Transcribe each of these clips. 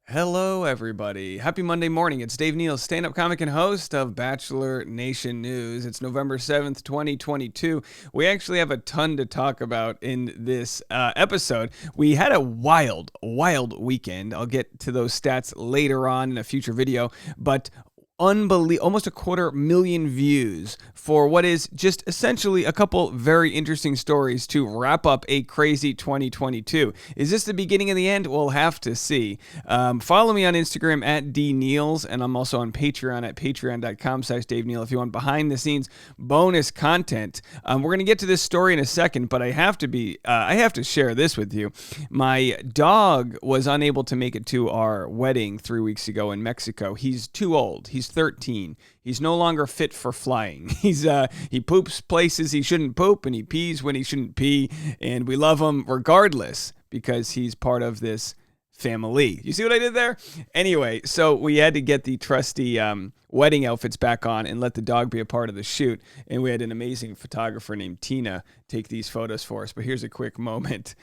Hello, everybody. Happy Monday morning. It's Dave Neal, stand-up comic and host of Bachelor Nation News. It's November 7th, 2022. We actually have a ton to talk about in this episode. We had a wild weekend. I'll get to those stats later on in a future video, but almost 250,000 views for what is just essentially a couple very interesting stories to wrap up a crazy 2022. Is this the beginning of the end? We'll have to see. Follow me on Instagram at dneals, and I'm also on Patreon at patreon.com/DaveNeal if you want behind the scenes bonus content. We're going to get to this story in a second, but I have to share this with you. My dog was unable to make it to our wedding 3 weeks ago in Mexico. He's too old. He's 13. He's no longer fit for flying. He poops places he shouldn't poop, and he pees when he shouldn't pee, and we love him regardless because he's part of this family. You see what I did there? Anyway, so we had to get the trusty wedding outfits back on and let the dog be a part of the shoot, and we had an amazing photographer named Tina take these photos for us. But here's a quick moment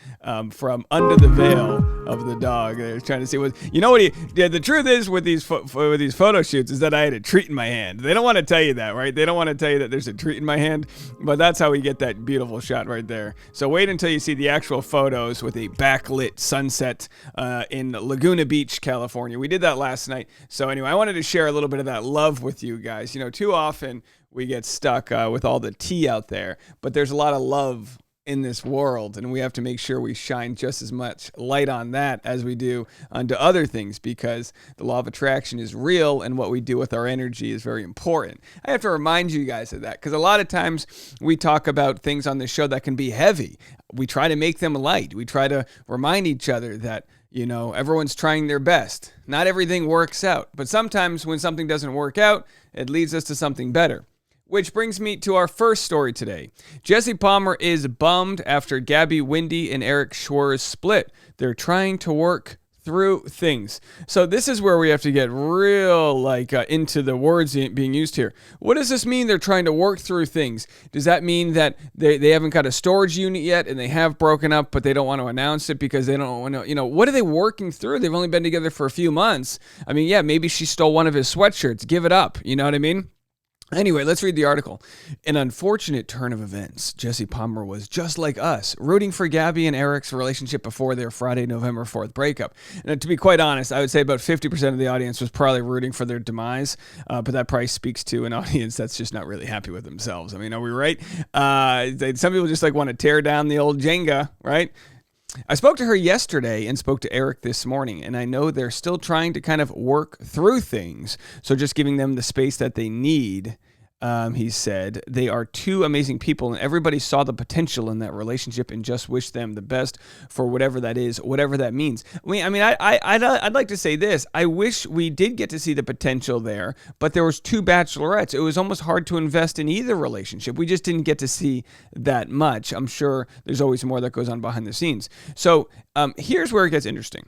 from under the veil of the dog. They're trying to see what the truth is with these photo shoots is that I had a treat in my hand. They don't want to tell you that, right? They don't want to tell you that there's a treat in my hand, but that's how we get that beautiful shot right there. So wait until you see the actual photos with a backlit sunset in Laguna Beach, California. We did that last night. So anyway, I wanted to share a little bit of that love with you guys. Too often we get stuck with all the tea out there, but there's a lot of love in this world, and we have to make sure we shine just as much light on that as we do onto other things, because the law of attraction is real, and what we do with our energy is very important. I have to remind you guys of that, because a lot of times we talk about things on this show that can be heavy. We try to make them light. We try to remind each other that everyone's trying their best. Not everything works out, but sometimes when something doesn't work out, it leads us to something better. Which brings me to our first story today. Jesse Palmer is bummed after Gabby Windey and Erich Schwer's split. They're trying to work through things. So this is where we have to get real into the words being used here. What does this mean, they're trying to work through things? Does that mean that they haven't got a storage unit yet and they have broken up, but they don't want to announce it because they don't want to, what are they working through? They've only been together for a few months. I mean, yeah, maybe she stole one of his sweatshirts. Give it up. You know what I mean? Anyway, let's read the article. An unfortunate turn of events. Jesse Palmer was just like us, rooting for Gabby and Erich's relationship before their Friday, November 4th breakup. And to be quite honest, I would say about 50% of the audience was probably rooting for their demise, but that probably speaks to an audience that's just not really happy with themselves. I mean, are we right? Some people just want to tear down the old Jenga, right? I spoke to her yesterday and spoke to Erich this morning, and I know they're still trying to kind of work through things. So just giving them the space that they need. He said, they are two amazing people, and everybody saw the potential in that relationship and just wish them the best for whatever that is, whatever that means. I'd like to say this. I wish we did get to see the potential there, but there was two bachelorettes. It was almost hard to invest in either relationship. We just didn't get to see that much. I'm sure there's always more that goes on behind the scenes. So here's where it gets interesting.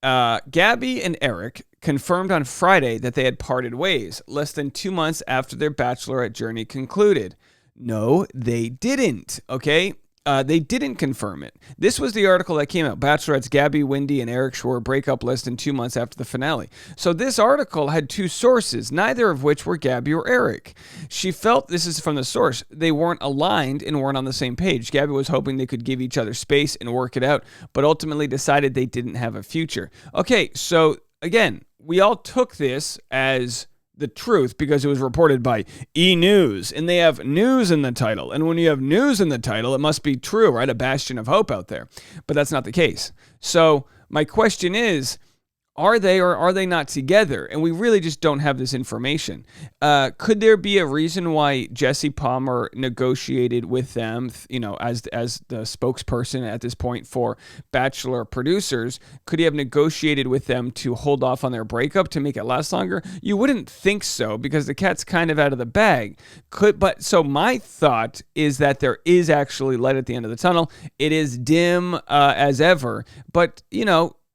Gabby and Erich confirmed on Friday that they had parted ways less than 2 months after their Bachelorette journey concluded. No, they didn't, okay? They didn't confirm it. This was the article that came out. Bachelorette's Gabby Windey and Erich Schwer break up less than 2 months after the finale. So this article had two sources, neither of which were Gabby or Erich. She felt, this is from the source, they weren't aligned and weren't on the same page. Gabby was hoping they could give each other space and work it out, but ultimately decided they didn't have a future. Okay, so again, we all took this as the truth because it was reported by E! News, and they have news in the title. And when you have news in the title, it must be true, right? A bastion of hope out there. But that's not the case. So my question is, are they or are they not together? And we really just don't have this information. Could there be a reason why Jesse Palmer negotiated with them, as the spokesperson at this point for Bachelor producers? Could he have negotiated with them to hold off on their breakup to make it last longer? You wouldn't think so, because the cat's kind of out of the bag. So my thought is that there is actually light at the end of the tunnel. It is dim as ever, but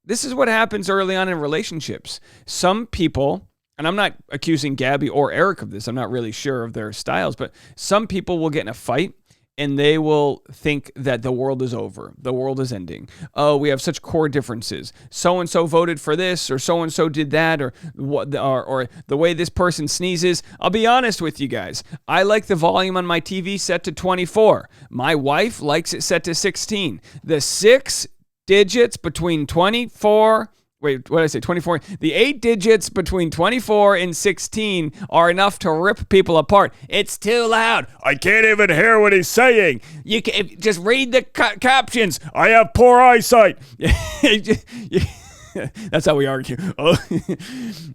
this is what happens early on in relationships. Some people, and I'm not accusing Gabby or Erich of this, I'm not really sure of their styles, but some people will get in a fight and they will think that the world is over. The world is ending. Oh, we have such core differences. So-and-so voted for this, or so-and-so did that, or the way this person sneezes. I'll be honest with you guys. I like the volume on my TV set to 24. My wife likes it set to 16. The 6 digits between 24... Wait, what did I say? 24. The 8 digits between 24 and 16 are enough to rip people apart. It's too loud. I can't even hear what he's saying. You can just read the captions. I have poor eyesight. That's how we argue. Well,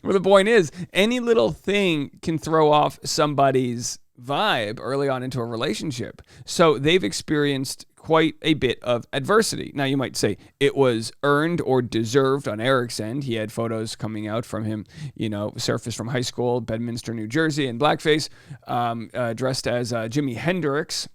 the point is, any little thing can throw off somebody's vibe early on into a relationship. So they've experienced quite a bit of adversity. Now, you might say it was earned or deserved on Erich's end. He had photos coming out from him, surfaced from high school, Bedminster, New Jersey, in blackface, dressed as Jimi Hendrix.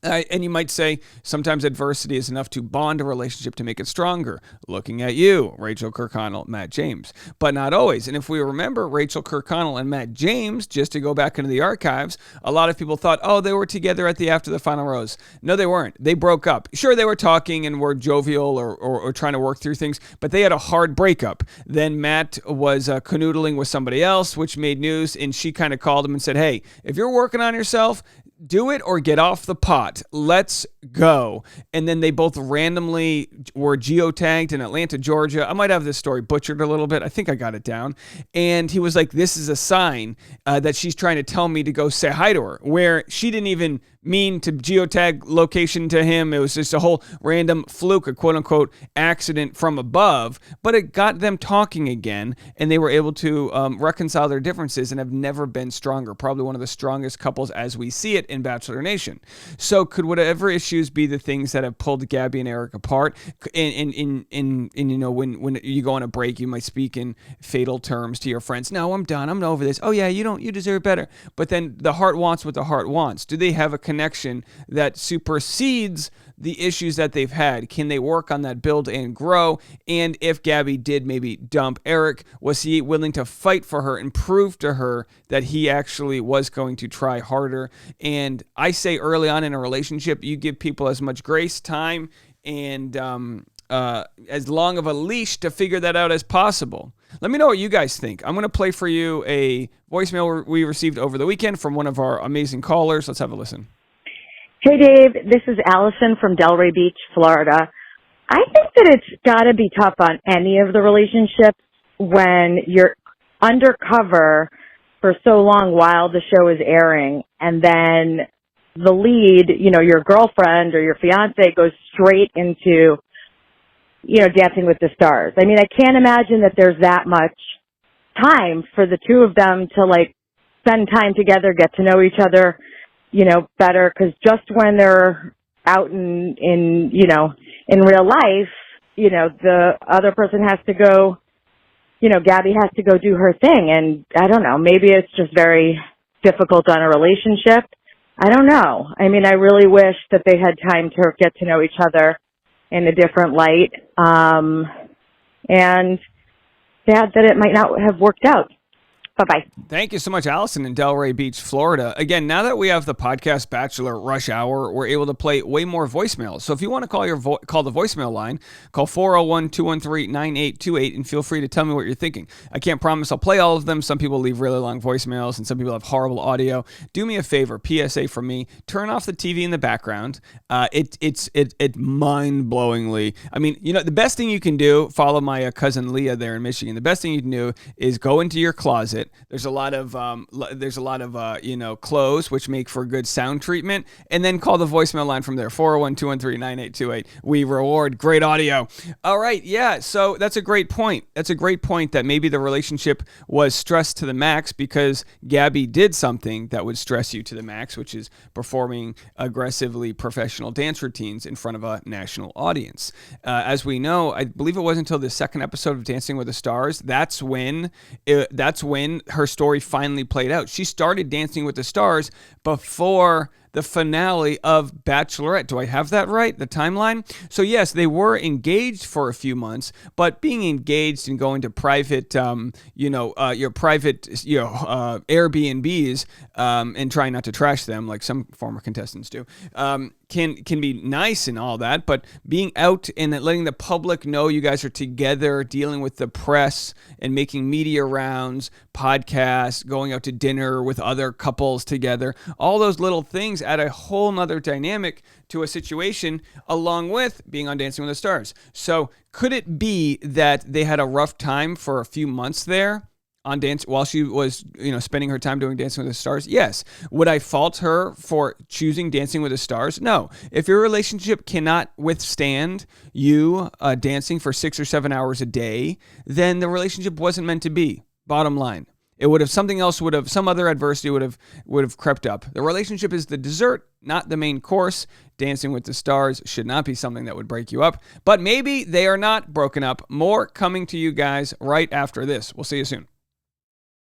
And you might say sometimes adversity is enough to bond a relationship to make it stronger. Looking at you, Rachel Kirkconnell, Matt James. But not always. And if we remember Rachel Kirkconnell and Matt James, just to go back into the archives, a lot of people thought, oh, they were together after the final rose. No, they weren't. They broke up. Sure, they were talking and were jovial or trying to work through things, but they had a hard breakup. Then Matt was canoodling with somebody else, which made news, and she kind of called him and said, hey, if you're working on yourself, do it or get off the pot. Let's go. And then they both randomly were geotagged in Atlanta, Georgia. I might have this story butchered a little bit. I think I got it down. And he was like, this is a sign that she's trying to tell me to go say hi to her, where she didn't even mean to geotag location to him. It was just a whole random fluke, a quote-unquote accident from above, but it got them talking again, and they were able to reconcile their differences and have never been stronger. Probably one of the strongest couples as we see it in Bachelor Nation. So could whatever issues be the things that have pulled Gabby and Erich apart? In when you go on a break, you might speak in fatal terms to your friends. No, I'm done. I'm over this. Oh yeah, you deserve better. But then the heart wants what the heart wants. Do they have a connection that supersedes the issues that they've had? Can they work on that, build and grow? And if Gabby did maybe dump Erich, was he willing to fight for her and prove to her that he actually was going to try harder? And I say early on in a relationship, you give people as much grace, time, and as long of a leash to figure that out as possible. Let me know what you guys think. I'm going to play for you a voicemail we received over the weekend from one of our amazing callers. Let's have a listen. Hey, Dave. This is Allison from Delray Beach, Florida. I think that it's got to be tough on any of the relationships when you're undercover for so long while the show is airing, and then the lead, your girlfriend or your fiance goes straight into, Dancing with the Stars. I mean, I can't imagine that there's that much time for the two of them to, spend time together, get to know each other, better, because just when they're out in real life, the other person has to go, Gabby has to go do her thing. And I don't know, maybe it's just very difficult on a relationship. I don't know. I mean, I really wish that they had time to get to know each other in a different light. And sad that it might not have worked out. Bye-bye. Thank you so much, Allison in Delray Beach, Florida. Again, now that we have the podcast Bachelor Rush Hour, we're able to play way more voicemails. So if you want to call the voicemail line, call 401-213-9828 and feel free to tell me what you're thinking. I can't promise I'll play all of them. Some people leave really long voicemails and some people have horrible audio. Do me a favor, PSA from me, turn off the TV in the background. It's mind-blowingly. I mean, the best thing you can do, follow my cousin Leah there in Michigan. The best thing you can do is go into your closet. There's a lot of clothes which make for good sound treatment, and then call the voicemail line from there, 401-213-9828. We reward great audio. All right, yeah. So that's a great point. That's a great point that maybe the relationship was stressed to the max because Gabby did something that would stress you to the max, which is performing aggressively professional dance routines in front of a national audience. As we know, I believe it wasn't until the second episode of Dancing with the Stars that's when her story finally played out. She started Dancing with the Stars before the finale of Bachelorette. Do I have that right? The timeline? So yes, they were engaged for a few months, but being engaged and going to private, your private, Airbnbs, and trying not to trash them like some former contestants do, can be nice and all that, but being out and letting the public know you guys are together, dealing with the press and making media rounds, podcasts, going out to dinner with other couples together, all those little things add a whole nother dynamic to a situation, along with being on Dancing with the Stars. So could it be that they had a rough time for a few months there on dance while she was, spending her time doing Dancing with the Stars? Yes. Would I fault her for choosing Dancing with the Stars? No. If your relationship cannot withstand you dancing for 6 or 7 hours a day, then the relationship wasn't meant to be. Bottom line. It would have some other adversity would have crept up. The relationship is the dessert, not the main course. Dancing with the Stars should not be something that would break you up, but maybe they are not broken up. More coming to you guys right after this. We'll see you soon.